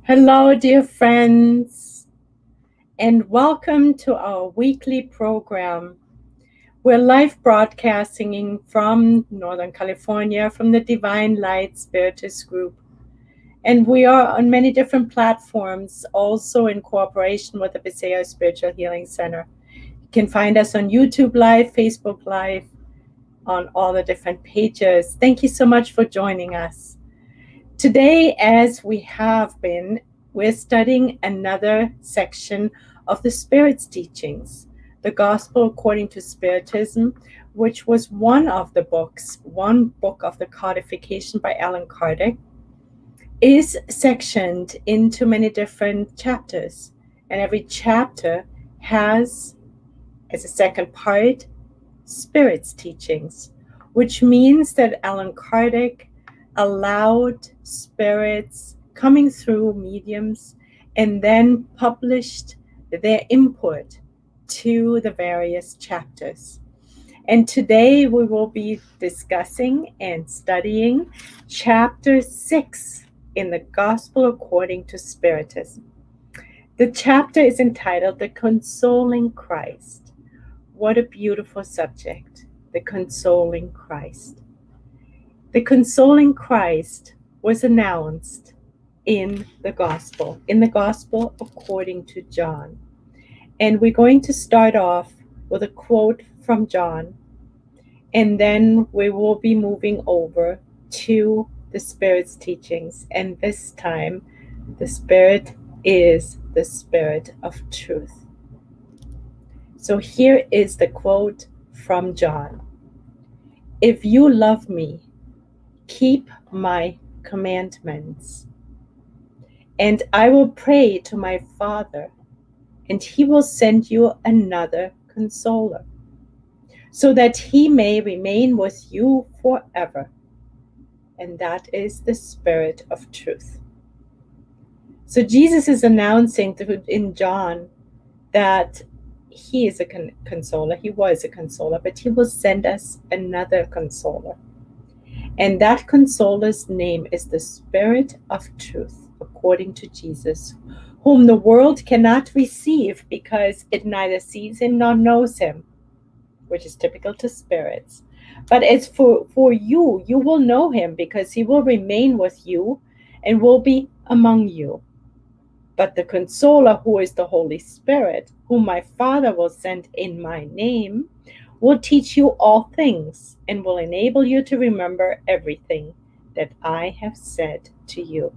Hello, dear friends, and welcome to our weekly program. We're live broadcasting from Northern California from the Divine Light Spiritist Group. And we are on many different platforms, also in cooperation with the Paseo Spiritual Healing Center. You can find us on YouTube Live, Facebook Live, on all the different pages. Thank you so much for joining us. Today, as we have been, we're studying another section of the Spirit's teachings, the Gospel according to Spiritism, which was one book of the codification by Allan Kardec, is sectioned into many different chapters. And every chapter has, as a second part, Spirit's teachings, which means that Allan Kardec allowed spirits coming through mediums and then published their input to the various chapters. And today we will be discussing and studying chapter 6 in the Gospel according to Spiritism. The chapter is entitled The Consoling Christ. What a beautiful subject, the consoling Christ. The consoling Christ was announced in the Gospel according to John. And we're going to start off with a quote from John, and then we will be moving over to the Spirit's teachings. And this time, the Spirit is the Spirit of truth. So here is the quote from John. If you love me, keep my commandments, and I will pray to my Father, and he will send you another consoler, so that he may remain with you forever. And that is the Spirit of truth. So Jesus is announcing in John that he is a consoler. He was a consoler, but he will send us another consoler. And that consoler's name is the Spirit of truth, according to Jesus, whom the world cannot receive because it neither sees him nor knows him, which is typical to spirits. But as for you, you will know him because he will remain with you and will be among you. But the consoler, who is the Holy Spirit, whom my Father will send in my name, will teach you all things and will enable you to remember everything that I have said to you.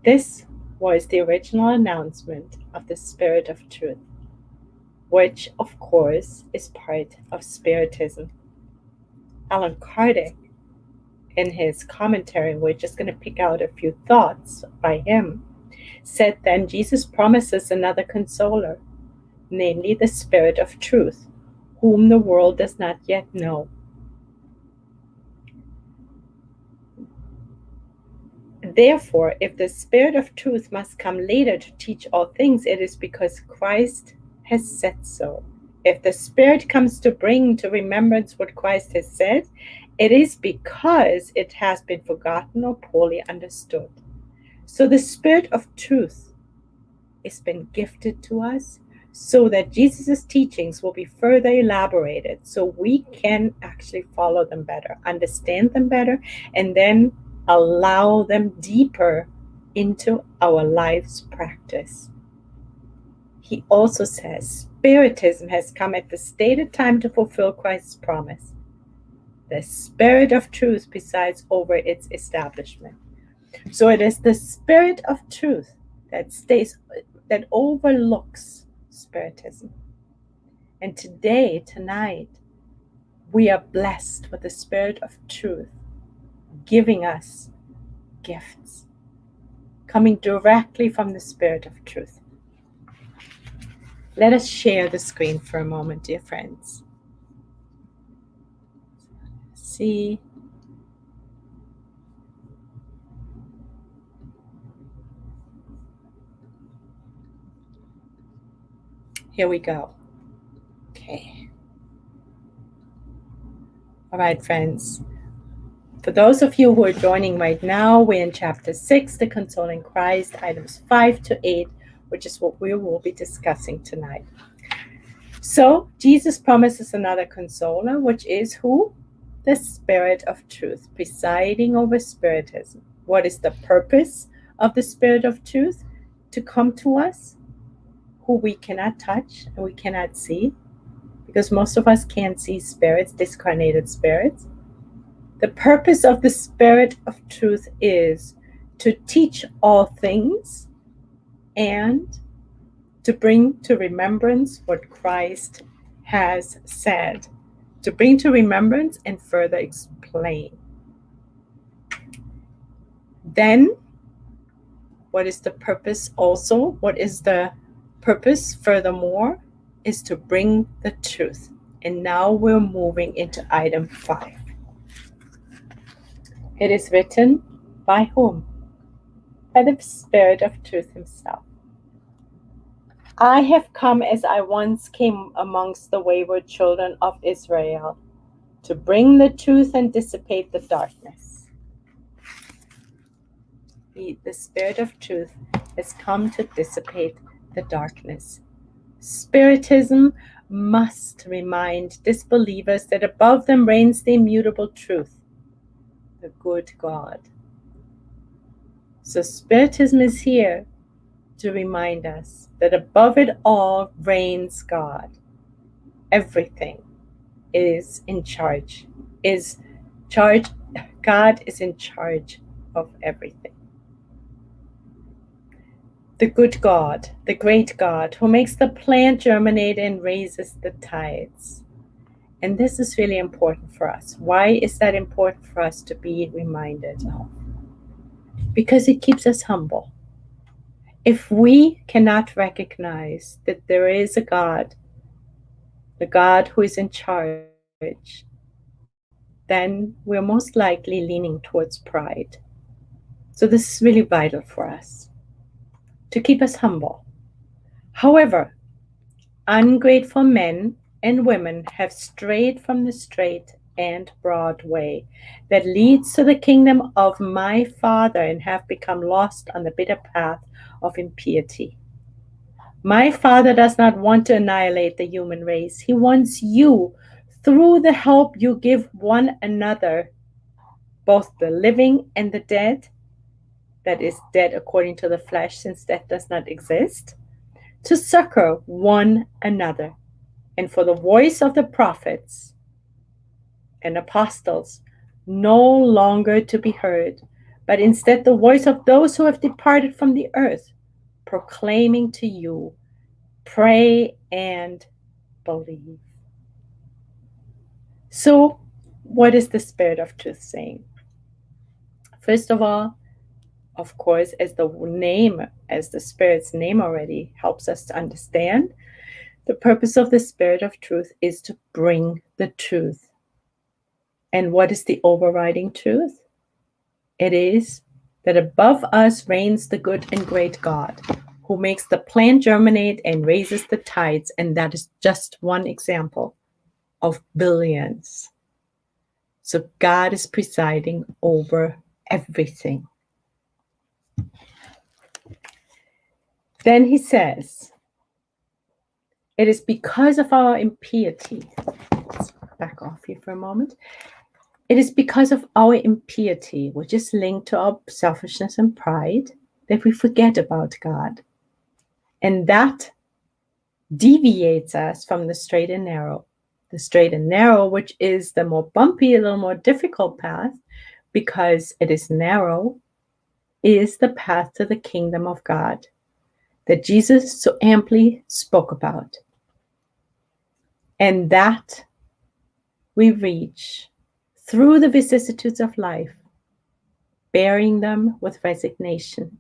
This was the original announcement of the Spirit of Truth, which, of course, is part of Spiritism. Allan Kardec, in his commentary, we're just going to pick out a few thoughts by him, said then Jesus promises another consoler, namely the Spirit of Truth, whom the world does not yet know. Therefore, if the Spirit of Truth must come later to teach all things, it is because Christ has said so. If the Spirit comes to bring to remembrance what Christ has said, it is because it has been forgotten or poorly understood. So the Spirit of Truth has been gifted to us so that Jesus' teachings will be further elaborated so we can actually follow them better, understand them better, and then allow them deeper into our life's practice. He also says, Spiritism has come at the stated time to fulfill Christ's promise. The Spirit of Truth presides over its establishment. So it is the Spirit of Truth that overlooks Spiritism. And tonight, we are blessed with the Spirit of Truth, giving us gifts, coming directly from the Spirit of Truth. Let us share the screen for a moment, dear friends. See. Here we go. Okay. All right, friends. For those of you who are joining right now, we're in chapter 6, the Consoling Christ, items 5 to 8, which is what we will be discussing tonight. So, Jesus promises another consoler, which is who? The Spirit of Truth, presiding over Spiritism. What is the purpose of the Spirit of Truth? To come to us, who we cannot touch and we cannot see, because most of us can't see spirits, discarnated spirits. The purpose of the Spirit of Truth is to teach all things and to bring to remembrance what Christ has said, to bring to remembrance and further explain. Then, what is the purpose also? What is the purpose furthermore? Is to bring the truth. And now we're moving into item 5. It is written by whom? By the Spirit of Truth himself. I have come as I once came amongst the wayward children of Israel, to bring the truth and dissipate the darkness. The Spirit of Truth has come to dissipate the darkness. Spiritism must remind disbelievers that above them reigns the immutable truth, the good God. So Spiritism is here to remind us that above it all reigns God. Everything is in charge, God is in charge of everything. The good God, the great God, who makes the plant germinate and raises the tides. And this is really important for us. Why is that important for us to be reminded of? Because it keeps us humble. If we cannot recognize that there is a God, the God who is in charge, then we're most likely leaning towards pride. So this is really vital for us, to keep us humble. However, ungrateful men and women have strayed from the straight and broad way that leads to the kingdom of my Father and have become lost on the bitter path of impiety. My Father does not want to annihilate the human race. He wants you, through the help you give one another, both the living and the dead, that is dead according to the flesh, since death does not exist, to succor one another, and for the voice of the prophets and apostles no longer to be heard, but instead the voice of those who have departed from the earth, proclaiming to you, pray and believe. So, what is the Spirit of Truth saying? First of all, of course, as the Spirit's name already helps us to understand, the purpose of the Spirit of Truth is to bring the truth. And what is the overriding truth? It is that above us reigns the good and great God, who makes the plant germinate and raises the tides. And that is just one example of billions. So God is presiding over everything. Then he says, it is because of our impiety. Let's back off here for a moment. It is because of our impiety, which is linked to our selfishness and pride, that we forget about God. And that deviates us from the straight and narrow. The straight and narrow, which is the more bumpy, a little more difficult path, because it is narrow, is the path to the kingdom of God that Jesus so amply spoke about. And that we reach through the vicissitudes of life, bearing them with resignation,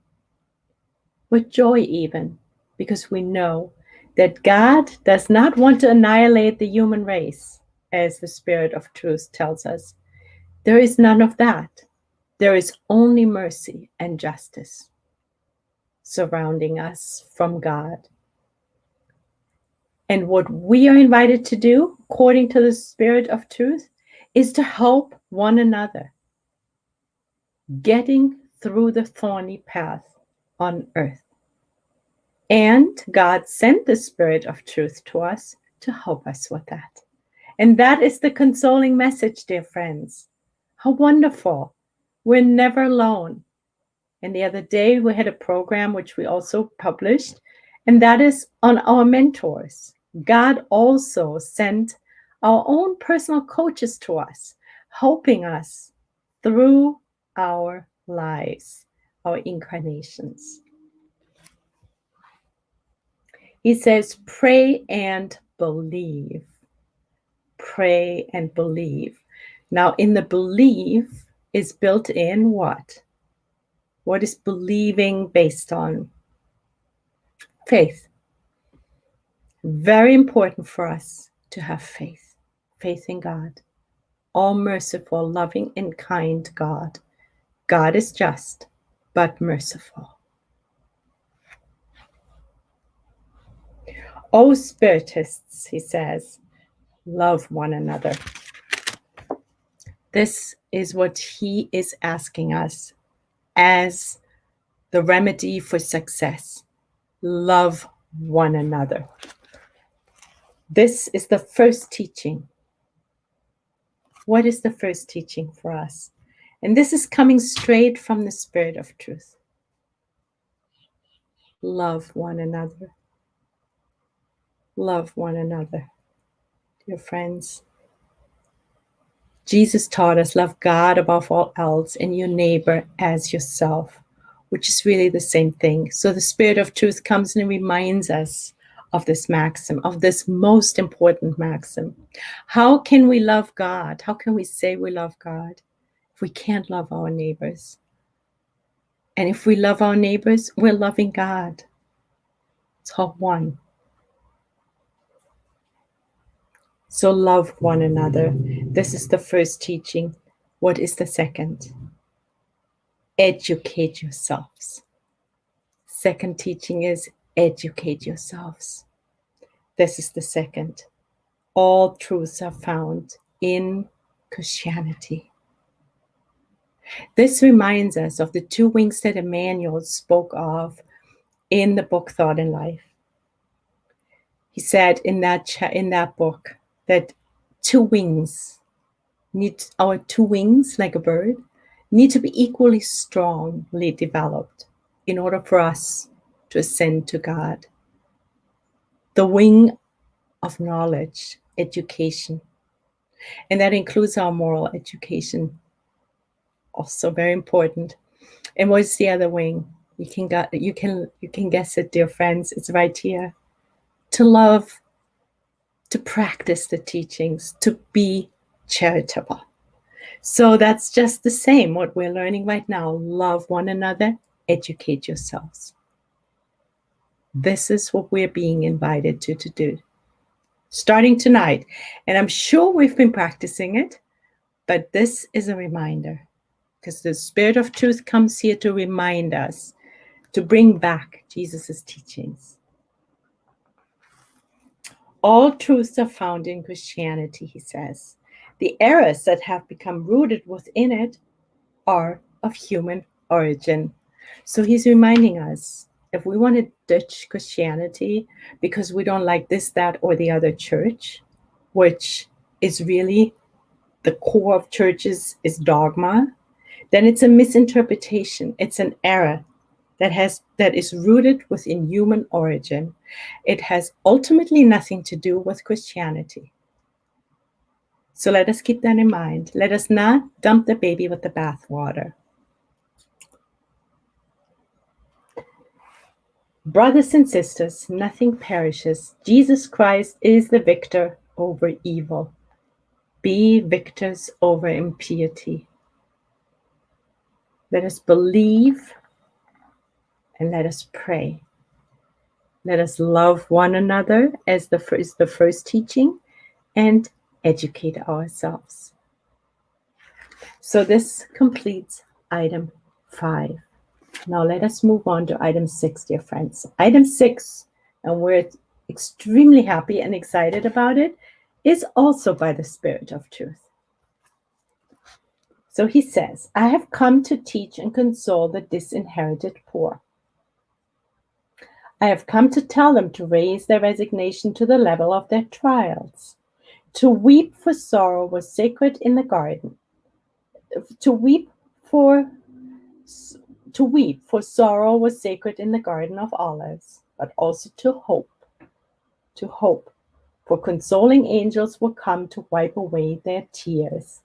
with joy even, because we know that God does not want to annihilate the human race, as the Spirit of Truth tells us. There is none of that. There is only mercy and justice surrounding us from God. And what we are invited to do, according to the Spirit of Truth, is to help one another, getting through the thorny path on earth. And God sent the Spirit of truth to us to help us with that. And that is the consoling message, dear friends. How wonderful. We're never alone. And the other day we had a program which we also published, and that is on our mentors. God also sent our own personal coaches to us, helping us through our lives, our incarnations. He says, pray and believe. Pray and believe. Now, in the belief is built in what? What is believing based on? Faith. Very important for us to have faith. Faith in God. All merciful, loving, and kind God. God is just, but merciful. O Spiritists, he says, love one another. This is what he is asking us as the remedy for success. Love one another. This is the first teaching. What is the first teaching for us? And this is coming straight from the Spirit of truth. Love one another. Love one another. Dear friends, Jesus taught us, love God above all else and your neighbor as yourself, which is really the same thing. So the Spirit of truth comes and reminds us of this maxim, of this most important maxim. How can we love God? How can we say we love God if we can't love our neighbors? And if we love our neighbors, we're loving God. It's all one. So love one another. This is the first teaching. What is the second? Educate yourselves. Second teaching is educate yourselves. This is the second. All truths are found in Christianity. This reminds us of the two wings that Emmanuel spoke of in the book Thought and Life. He said in that book that our two wings, like a bird, need to be equally strongly developed in order for us to ascend to God. The wing of knowledge, education, and that includes our moral education, also very important. And what's the other wing? You can guess it, dear friends. It's right here. To love, to practice the teachings, to be charitable. So that's just the same, what we're learning right now. Love one another, educate yourselves. This is what we're being invited to do, starting tonight. And I'm sure we've been practicing it, but this is a reminder, because the Spirit of truth comes here to remind us, to bring back Jesus' teachings. All truths are found in Christianity, he says. The errors that have become rooted within it are of human origin. So he's reminding us, if we want to ditch Christianity because we don't like this, that, or the other church, which is really the core of churches is dogma, then it's a misinterpretation. It's an error that is rooted within human origin. It has ultimately nothing to do with Christianity. So let us keep that in mind. Let us not dump the baby with the bathwater. Brothers and sisters, nothing perishes. Jesus Christ is the victor over evil. Be victors over impiety. Let us believe and let us pray. Let us love one another as the first teaching, and educate ourselves. So this completes item 5. Now let us move on to item 6, dear friends. Item 6, and we're extremely happy and excited about it, is also by the Spirit of truth. So he says, I have come to teach and console the disinherited poor. I have come to tell them to raise their resignation to the level of their trials. To weep for sorrow was sacred in the garden. To weep for sorrow was sacred in the Garden of Olives, but also to hope. To hope, for consoling angels will come to wipe away their tears.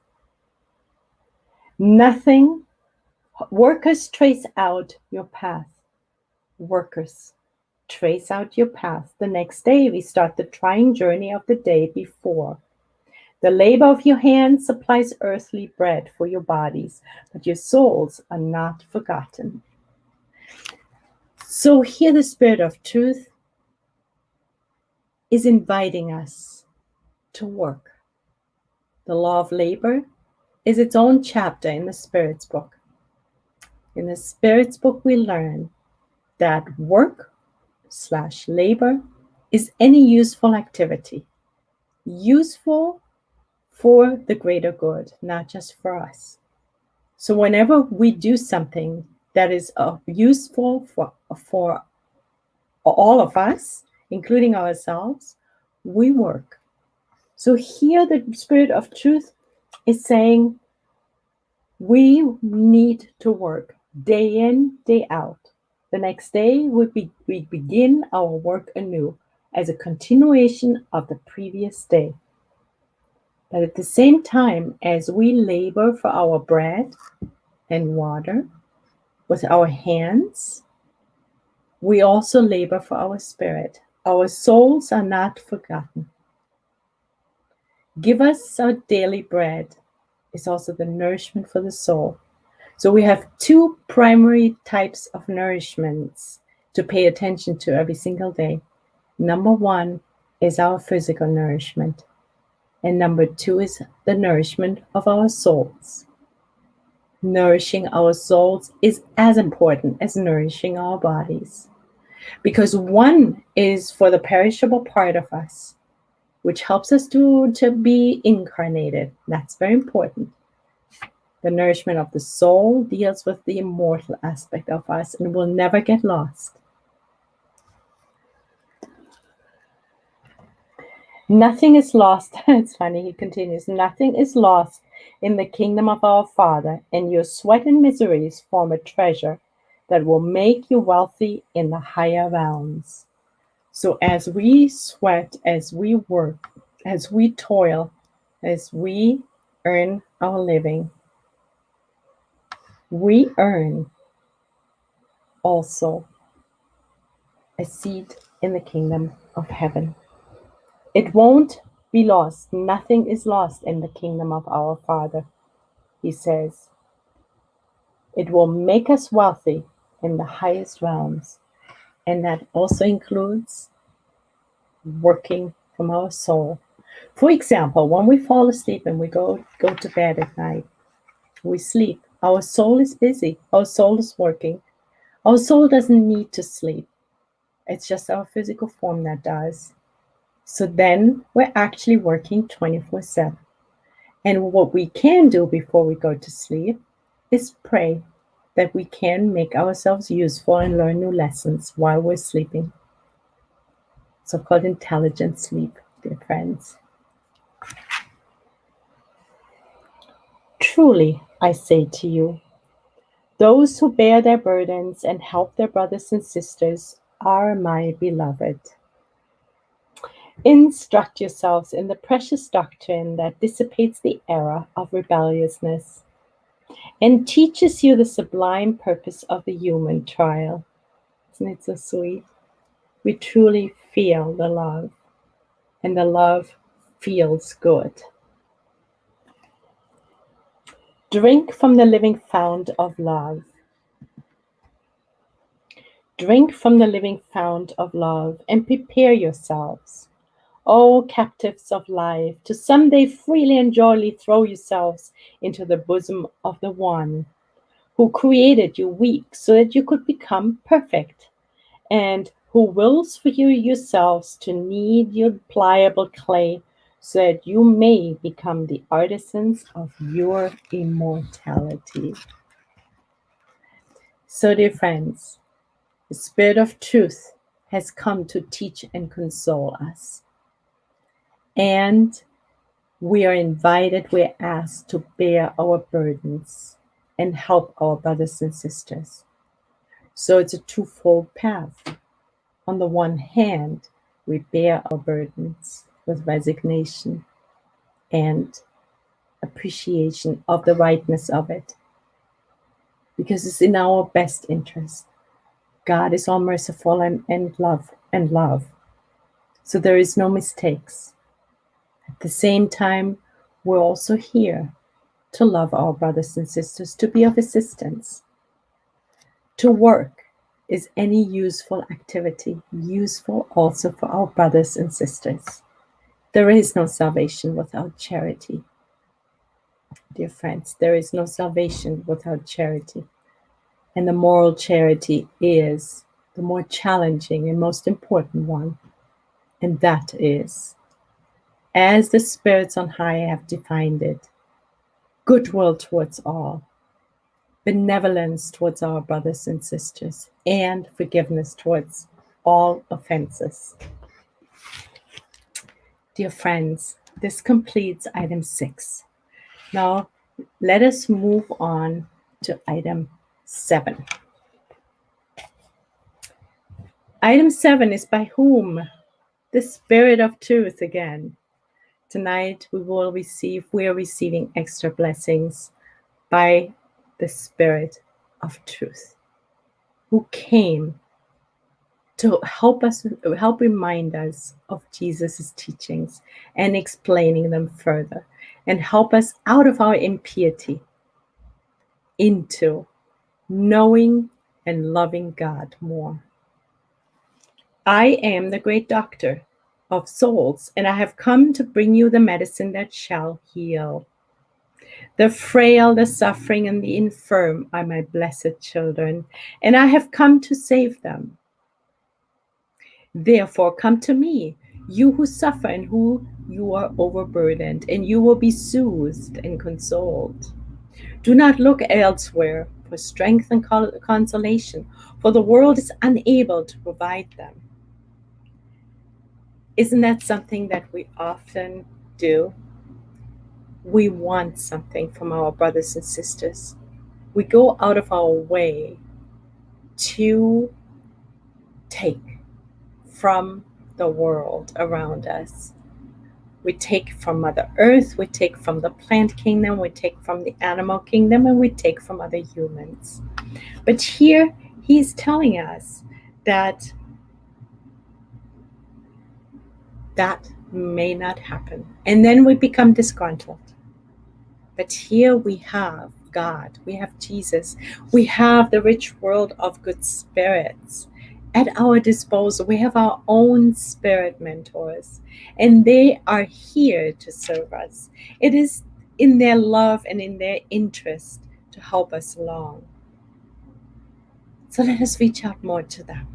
Workers trace out your path. Workers, trace out your path. The next day we start the trying journey of the day before. The labor of your hands supplies earthly bread for your bodies, but your souls are not forgotten. So here the Spirit of Truth is inviting us to work. The law of labor is its own chapter in the Spirit's book. In the Spirit's book, we learn that work/labor is any useful activity, useful for the greater good, not just for us. So whenever we do something that is useful for all of us, including ourselves, we work. So here the Spirit of Truth is saying we need to work day in, day out. The next day we begin our work anew as a continuation of the previous day. But at the same time, as we labor for our bread and water with our hands, we also labor for our spirit. Our souls are not forgotten. Give us our daily bread is also the nourishment for the soul. So we have two primary types of nourishments to pay attention to every single day. Number one is our physical nourishment. And number two is the nourishment of our souls. Nourishing our souls is as important as nourishing our bodies. Because one is for the perishable part of us, which helps us to be incarnated. That's very important. The nourishment of the soul deals with the immortal aspect of us and will never get lost. Nothing is lost. It's funny, he continues. Nothing is lost in the kingdom of our Father, and your sweat and miseries form a treasure that will make you wealthy in the higher realms. So as we sweat, as we work, as we toil, as we earn our living, we earn also a seat in the kingdom of heaven. It won't be lost. Nothing is lost in the kingdom of our Father, he says. It will make us wealthy in the highest realms. And that also includes working from our soul. For example, when we fall asleep and we go to bed at night, we sleep. Our soul is busy. Our soul is working. Our soul doesn't need to sleep. It's just our physical form that does. So then we're actually working 24/7. And what we can do before we go to sleep is pray that we can make ourselves useful and learn new lessons while we're sleeping. So-called intelligent sleep, dear friends. Truly, I say to you, those who bear their burdens and help their brothers and sisters are my beloved. Instruct yourselves in the precious doctrine that dissipates the error of rebelliousness and teaches you the sublime purpose of the human trial. Isn't it so sweet? We truly feel the love, and the love feels good. Drink from the living fount of love. Drink from the living fount of love and prepare yourselves, O captives of life, to someday freely and joyfully throw yourselves into the bosom of the One who created you weak so that you could become perfect, and who wills for you yourselves to knead your pliable clay so that you may become the artisans of your immortality. So, dear friends, the Spirit of Truth has come to teach and console us. And we are invited, we're asked to bear our burdens and help our brothers and sisters. So it's a twofold path. On the one hand, we bear our burdens with resignation and appreciation of the rightness of it, because it's in our best interest. God is all merciful and love. So there is no mistakes. At the same time, we're also here to love our brothers and sisters, to be of assistance. To work is any useful activity, useful also for our brothers and sisters. There is no salvation without charity. Dear friends, there is no salvation without charity. And the moral charity is the more challenging and most important one. And that is, as the spirits on high have defined it, goodwill towards all, benevolence towards our brothers and sisters, and forgiveness towards all offenses. Dear friends, this completes item 6. Now, let us move on to item 7. Item 7 is by whom? The Spirit of Truth again. Tonight we are receiving extra blessings by the Spirit of Truth, who came to help remind us of Jesus' teachings and explaining them further, and help us out of our impiety into knowing and loving God more. I am the great doctor of souls, and I have come to bring you the medicine that shall heal. The frail, the suffering, and the infirm are my blessed children, and I have come to save them. Therefore, come to me, you who suffer and who you are overburdened, and you will be soothed and consoled. Do not look elsewhere for strength and consolation, for the world is unable to provide them. Isn't that something that we often do? We want something from our brothers and sisters. We go out of our way to take from the world around us. We take from Mother Earth, we take from the plant kingdom, we take from the animal kingdom, and we take from other humans. But here he's telling us that that may not happen. And then we become disgruntled. But here we have God, we have Jesus, we have the rich world of good spirits at our disposal. We have our own spirit mentors, and they are here to serve us. It is in their love and in their interest to help us along. So let us reach out more to them.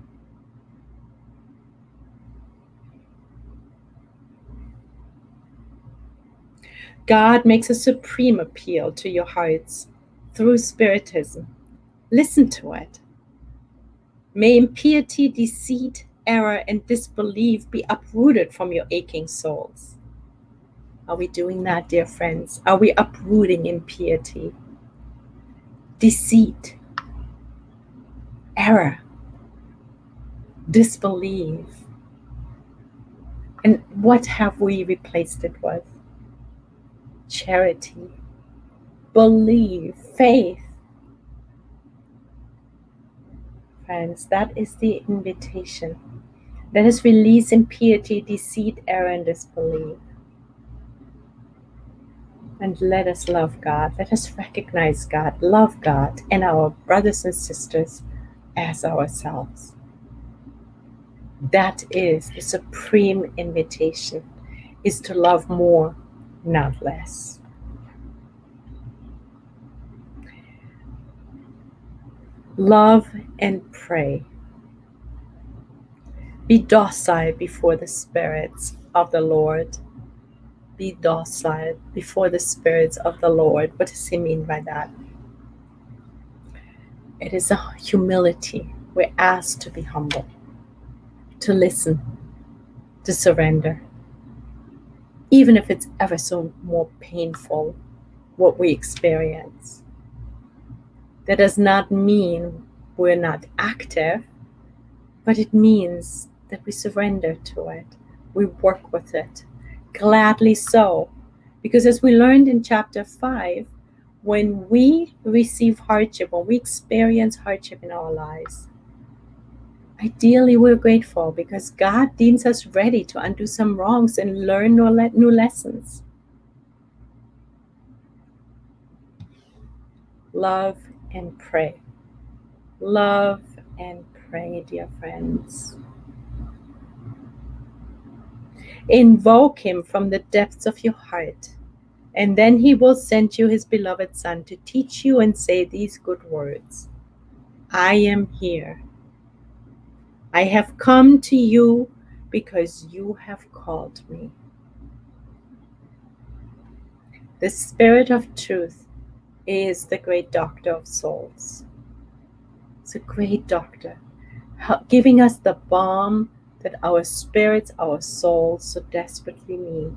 God makes a supreme appeal to your hearts through Spiritism. Listen to it. May impiety, deceit, error, and disbelief be uprooted from your aching souls. Are we doing that, dear friends? Are we uprooting impiety, deceit, error, disbelief? And what have we replaced it with? Charity, belief, faith. Friends, that is the invitation. Let us release impiety, deceit, error, and disbelief. And let us love God. Let us recognize God, love God, and our brothers and sisters as ourselves. That is the supreme invitation, is to love more, not less. Love and pray. Be docile before the spirits of the Lord. be docile before the spirits of the Lord. What does he mean by that? It is a humility. We're asked to be humble, to listen, to surrender, even if it's ever so more painful what we experience. That does not mean we're not active, but it means that we surrender to it. We work with it, gladly so. Because as we learned in chapter 5, when we receive hardship, when we experience hardship in our lives, ideally we're grateful because God deems us ready to undo some wrongs and learn new lessons. Love and pray. Love and pray, dear friends. Invoke him from the depths of your heart, and then he will send you his beloved Son to teach you and say these good words. I am here. I have come to you because you have called me. The Spirit of Truth is the great doctor of souls. It's a great doctor, giving us the balm that our spirits, our souls so desperately need.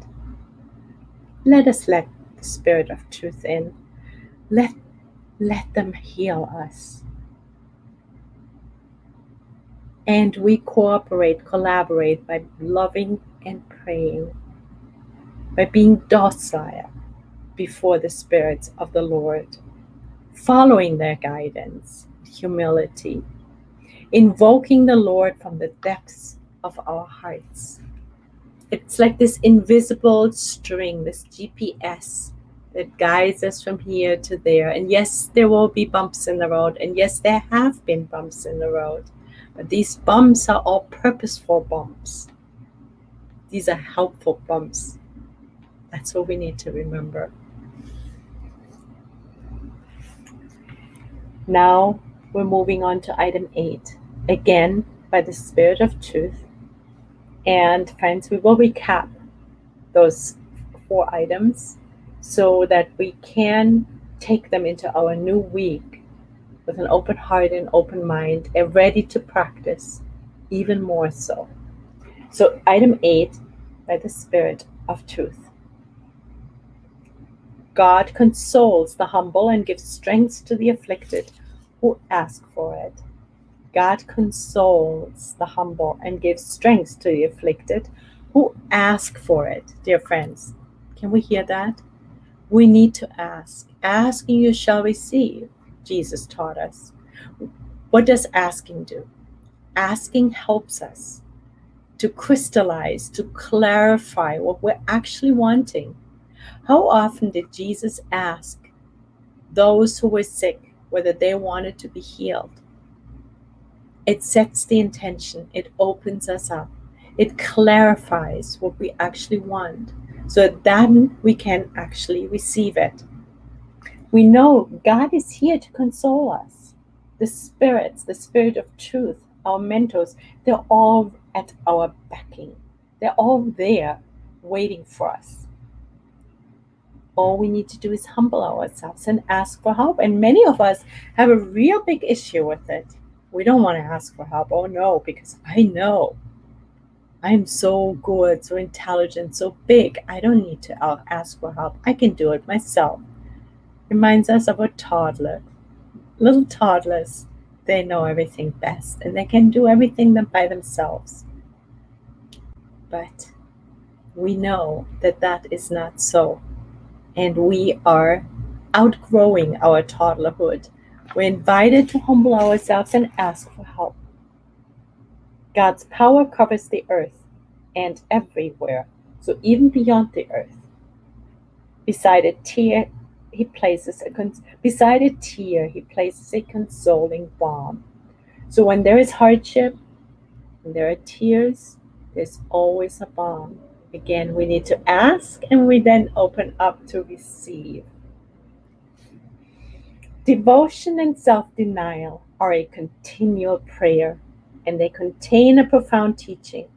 Let us let the Spirit of Truth in. Let them heal us. And we collaborate by loving and praying, by being docile before the spirits of the Lord, following their guidance, humility, invoking the Lord from the depths of our hearts. It's like this invisible string, this GPS that guides us from here to there. And yes, there will be bumps in the road. And yes, there have been bumps in the road. But these bumps are all purposeful bumps. These are helpful bumps. That's what we need to remember. Now we're moving on to item 8. Again, by the Spirit of Truth. And friends, we will recap those 4 items so that we can take them into our new week with an open heart and open mind and ready to practice even more so. So item 8, by the Spirit of Truth. God consoles the humble and gives strength to the afflicted who ask for it. God consoles the humble and gives strength to the afflicted who ask for it. Dear friends, can we hear that? We need to ask. Asking you shall receive, Jesus taught us. What does asking do? Asking helps us to crystallize, to clarify what we're actually wanting. How often did Jesus ask those who were sick whether they wanted to be healed? It sets the intention. It opens us up. It clarifies what we actually want so that then we can actually receive it. We know God is here to console us. The spirits, the Spirit of Truth, our mentors, they're all at our backing. They're all there waiting for us. All we need to do is humble ourselves and ask for help. And many of us have a real big issue with it. We don't want to ask for help. Oh no, because I know I'm so good, so intelligent, so big. I don't need to ask for help. I can do it myself. Reminds us of a toddler. Little toddlers, they know everything best and they can do everything by themselves. But we know that that is not so. And we are outgrowing our toddlerhood. We're invited to humble ourselves and ask for help. God's power covers the earth and everywhere, so even beyond the earth. Beside a tear, he places a consoling balm. So when there is hardship, when there are tears, there's always a balm. Again, we need to ask and we then open up to receive. Devotion and self-denial are a continual prayer, and they contain a profound teaching.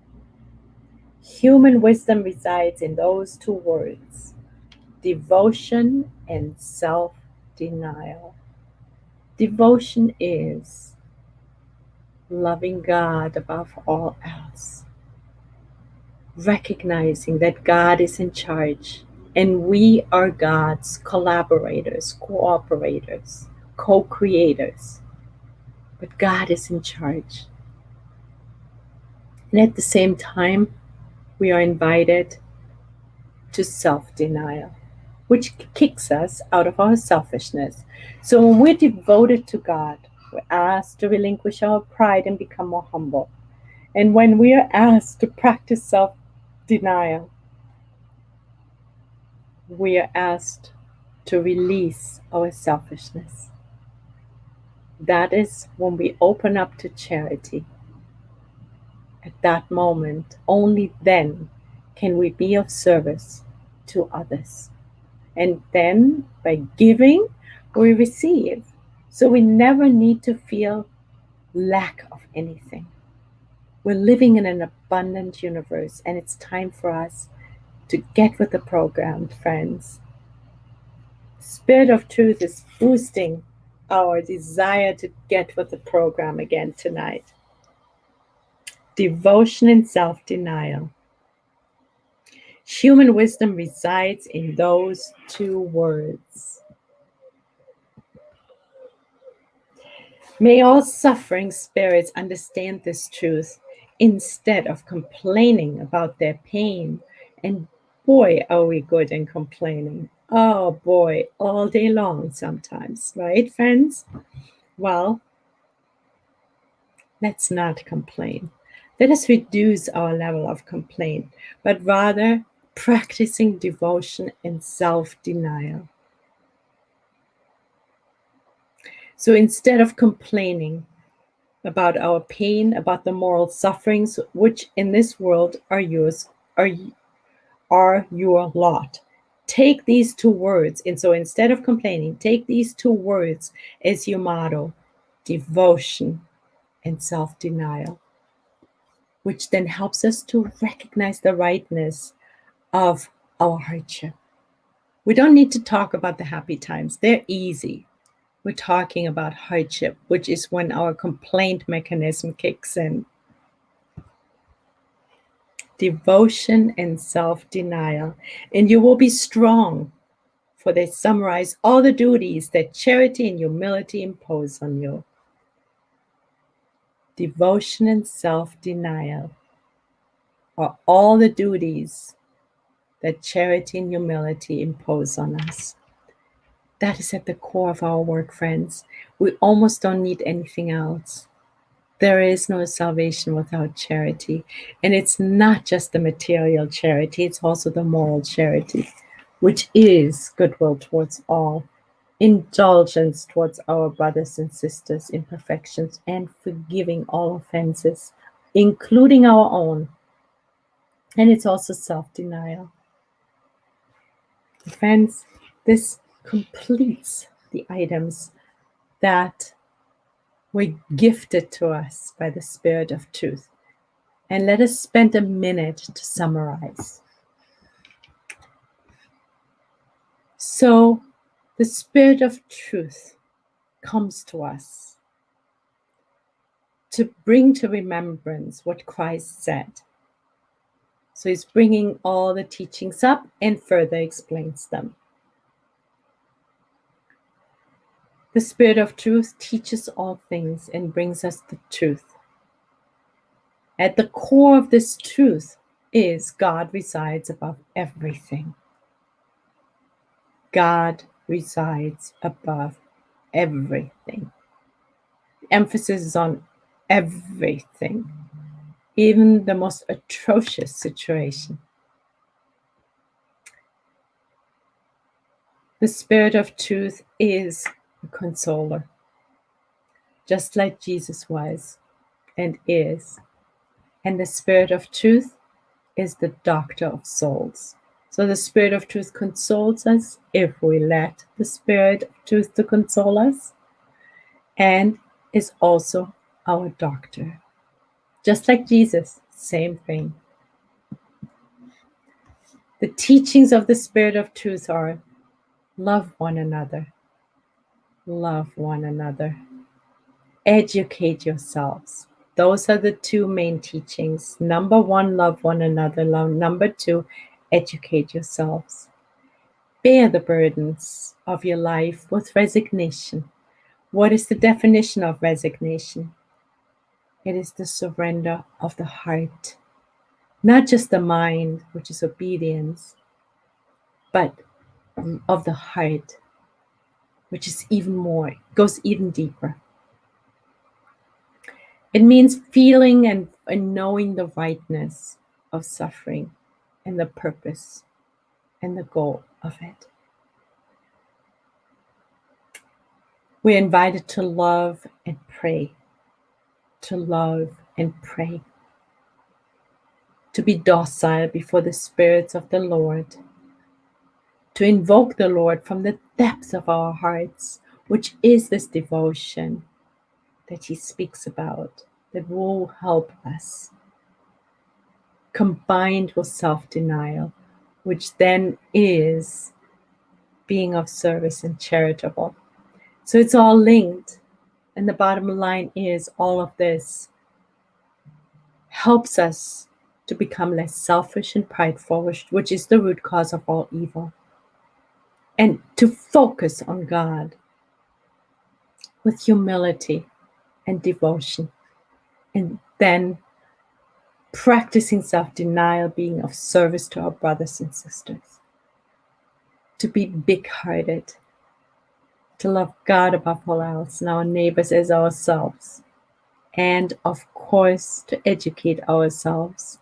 Human wisdom resides in those two words: devotion and self-denial. Devotion is loving God above all else, recognizing that God is in charge and we are God's collaborators, cooperators, co-creators. But God is in charge. And at the same time, we are invited to self-denial, which kicks us out of our selfishness. So when we're devoted to God, we're asked to relinquish our pride and become more humble. And when we are asked to practice self-denial, we are asked to release our selfishness. That is when we open up to charity. At that moment, only then can we be of service to others. And then by giving, we receive. So we never need to feel lack of anything. We're living in an abundant universe, and it's time for us to get with the program, friends. Spirit of Truth is boosting our desire to get with the program again tonight. Devotion and self-denial. Human wisdom resides in those two words. May all suffering spirits understand this truth instead of complaining about their pain. And boy, are we good in complaining. Oh boy, all day long sometimes, right, friends? Well, let's not complain. Let us reduce our level of complaint, but rather practicing devotion and self-denial. So instead of complaining about our pain, about the moral sufferings which in this world are yours, are your lot. Take these two words, and so instead of complaining, take these two words as your motto: devotion and self-denial, which then helps us to recognize the rightness of our hardship. We don't need to talk about the happy times, they're easy. We're talking about hardship, which is when our complaint mechanism kicks in. Devotion and self-denial, and you will be strong, for they summarize all the duties that charity and humility impose on you. Devotion and self-denial are all the duties that charity and humility impose on us. That is at the core of our work, friends. We almost don't need anything else. There is no salvation without charity. And it's not just the material charity, it's also the moral charity, which is goodwill towards all, indulgence towards our brothers and sisters' imperfections, and forgiving all offenses, including our own. And it's also self-denial. Friends, this completes the items that were gifted to us by the Spirit of Truth. And let us spend a minute to summarize. So, the Spirit of Truth comes to us to bring to remembrance what Christ said. So he's bringing all the teachings up and further explains them. The Spirit of Truth teaches all things and brings us the truth. At the core of this truth is God resides above everything. God resides above everything. The emphasis is on everything, even the most atrocious situation. The Spirit of Truth is a consoler, just like Jesus was and is. And the Spirit of Truth is the doctor of souls. So the Spirit of Truth consoles us if we let the Spirit of Truth to console us, and is also our doctor. Just like Jesus, same thing. The teachings of the Spirit of Truth are love one another, love one another, educate yourselves. Those are the two main teachings. Number one, love one another. Number two, educate yourselves. Bear the burdens of your life with resignation. What is the definition of resignation? It is the surrender of the heart, not just the mind, which is obedience, but of the heart, which is even more, goes even deeper. It means feeling and knowing the rightness of suffering and the purpose and the goal of it. We're invited to love and pray, to love and pray, to be docile before the spirits of the Lord, to invoke the Lord from the depths of our hearts, which is this devotion that he speaks about, that will help us, combined with self-denial, which then is being of service and charitable. So it's all linked. And the bottom line is all of this helps us to become less selfish and prideful, which is the root cause of all evil. And to focus on God with humility and devotion. And then practicing self-denial, being of service to our brothers and sisters. To be big-hearted. To love God above all else and our neighbors as ourselves. And of course, to educate ourselves.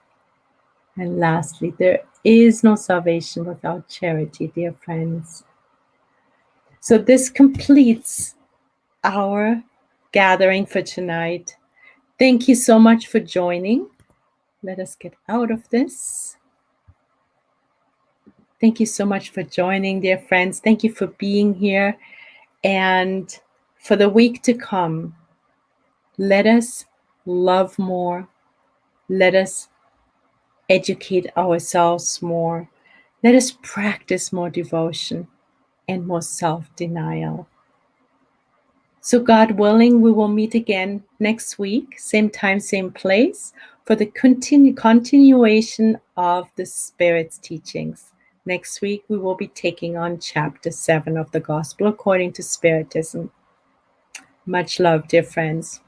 And lastly, there is no salvation without charity, dear friends. So this completes our gathering for tonight. Thank you so much for joining. Let us get out of this. Thank you so much for joining, dear friends. Thank you for being here. And for the week to come, let us love more. Let us educate ourselves more. Let us practice more devotion and more self-denial. So God willing, we will meet again next week, same time, same place, for the continuation of the Spirit's teachings. Next week, we will be taking on chapter 7 of the Gospel according to Spiritism. Much love, dear friends.